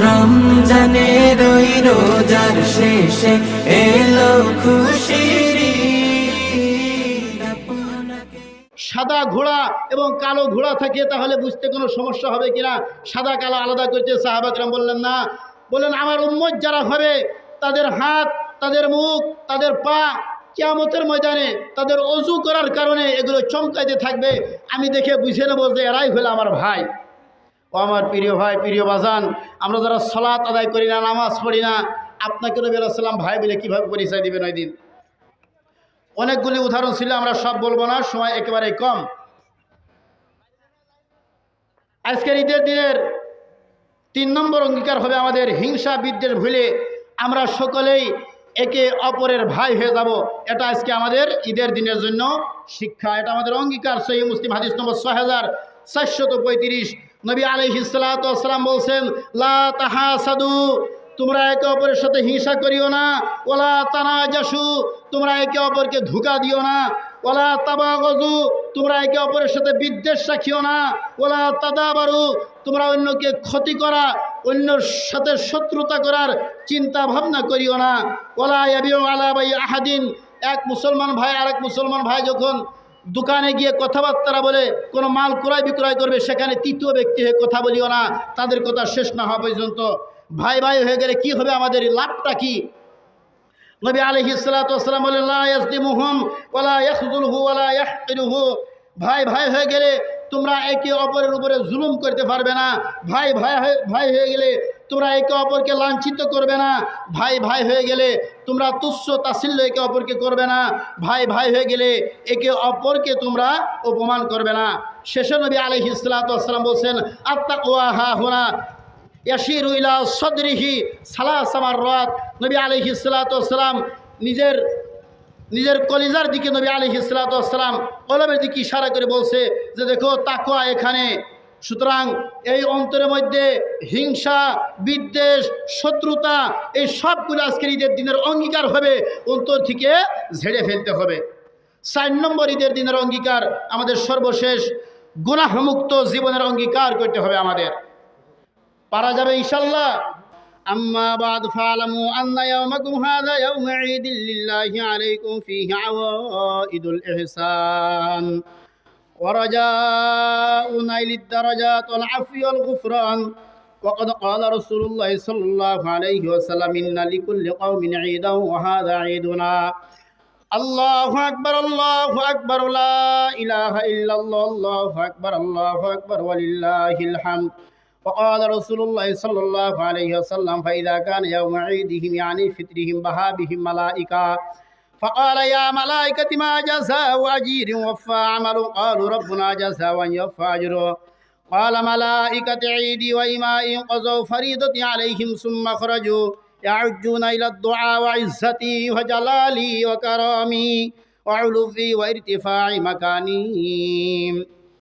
রমজানের ওই রোজার শেষে এলো খুশির ঈদ। সাদা ঘোড়া এবং কালো ঘোড়া থাকে তাহলে বুঝতে কোনো সমস্যা হবে কিনা? সাদা কালো আলাদা করতে সাহাবা কেরাম বললেন না, বললেন আমার উম্মত যারা হবে তাদের হাত, তাদের মুখ, তাদের পা কিয়ামতের ময়দানে তাদের অজু করার কারণে এগুলো চমকাইতে থাকবে। আমি দেখে বুঝে নেব যে এরাই হলো আমার ভাই। ও আমার প্রিয় ভাই, প্রিয় বাজান, আমরা যারা সালাত আদায় করি না, নামাজ পড়ি না, আপনাকে নবী আলাইহিস সালাম ভাই বলে কীভাবে পরিচয় দিবেন? ওই দিন অনেকগুলি উদাহরণ ছিল, আমরা সব বলবো না, সময় একেবারেই কম। আজকের ঈদের দিনের 3 নম্বর অঙ্গীকার হবে আমাদের হিংসা বিদ্বেষ ভুলে আমরা সকলেই একে অপরের ভাই হয়ে যাব। এটা আজকে আমাদের ঈদের দিনের জন্য শিক্ষা, এটা আমাদের অঙ্গীকার। সহিহ মুসলিম হাদিস নম্বর 6435, নবী আলাইহিস সালাতু ওয়াস সালাম বলছেন, লা তাহাসাদু, তোমরা একে অপরের সাথে হিংসা করিও না। ওয়ালা তানাজাসু, তোমরা একে অপরকে ধোঁকা দিও না। ওয়ালা তাবাগজু, তোমরা একে অপরের সাথে বিদ্বেষ রাখিও না। ওয়ালা তাদাবারু, তোমরা অন্যকে ক্ষতি করা, অন্যর সাথে শত্রুতা করার চিন্তা ভাবনা করিও না। ওয়ালা ইয়াবিউ আলা বাই আহাদিন, এক মুসলমান ভাই আরেক মুসলমান ভাই যখন দোকানে গিয়ে কথাবার্তা বলে কোনো মাল ক্রয় বিক্রয় করবে, সেখানে তৃতীয় ব্যক্তি হয়ে কথা বলিও না, তাদের কথা শেষ না হওয়া পর্যন্ত। ভাই ভাই হয়ে গেলে কি হবে, আমাদের লাভটা কি? নবী আলাইহিস সালাতু ওয়াস সালাম বলেন, লা ইয়াজলিমুহুম ওয়ালা ইয়াখযুলহু ওয়ালা ইয়াহকিরুহু, ভাই ভাই হয়ে গেলে তোমরা একে অপরের উপরে জুলুম করতে পারবে না। ভাই ভাই হয়ে গেলে তোমরা একে অপরকে লাঞ্ছিত করবে না। ভাই ভাই হয়ে গেলে তোমরা তুচ্ছ তাচ্ছিল্য একে অপরকে করবে না। ভাই ভাই হয়ে গেলে একে অপরকে তোমরা অপমান করবে না। শেষে নবী আলাইহিস সালাতু ওয়াস সালাম বলছেন, আত্তাকওয়া হাহুনা ইয়াশিরু ইলা সাদরিহি সালাসা মাররাত। নবী আলাইহিস সালাতু ওয়াস সালাম নিজের কলিজার দিকে নবী আলাইহিস সালাতু ওয়াস সালাম কলবের দিকে ইশারা করে বলছে যে দেখো তাকওয়া এখানে। সুতরাং এই অন্তরের মধ্যে হিংসা, বিদ্বেষ, শত্রুতা, এই সবগুলো আজকের ঈদের দিনের অঙ্গীকার হবে, অন্তর থেকে ঝেড়ে ফেলতে হবে। 4 নম্বর ঈদের দিনের অঙ্গীকার আমাদের সর্বশেষ গুনাহমুক্ত জীবনের অঙ্গীকার করতে হবে আমাদের। পারা যাবে ইনশাআল্লাহ। আম্মা বাদ ফালামু আন্না ইয়াওমাকুম হাযা ইয়াওমু ঈদিন লিল্লাহি আলাইকুম ফীহি আওয়াইদুল ইহসান ওয়া রাজাউ নাইলিদ দারাজাত ওয়াল আফwi ওয়াল গুফরান ওয়া ক্বাদ ক্বালা রাসূলুল্লাহ সাল্লাল্লাহু আলাইহি ওয়াসাল্লাম ইন্না লিকুল্লি কওমিন ঈদান ওয়া হাযা ঈদুনা। আল্লাহু আকবার, আল্লাহু আকবার, লা ইলাহা ইল্লাল্লাহ, আল্লাহু আকবার, আল্লাহু আকবার ওয়া লিল্লাহিল হামদ। وقال رسول الله صلى الله عليه وسلم فإذا كان يوم عيدهم يعني فطرهم بها بهم ملائكة فقال يا ملائكة ما جزاء أجير وفى عمل؟ قالوا ربنا جزاء ويوفى أجره. قال ملائكة عيدي وإمائي قضوا فريضتي عليهم ثم خرجوا يعجون إلى الدعاء وعزتي وجلالي وكرامي وعلوي وارتفاع مكاني.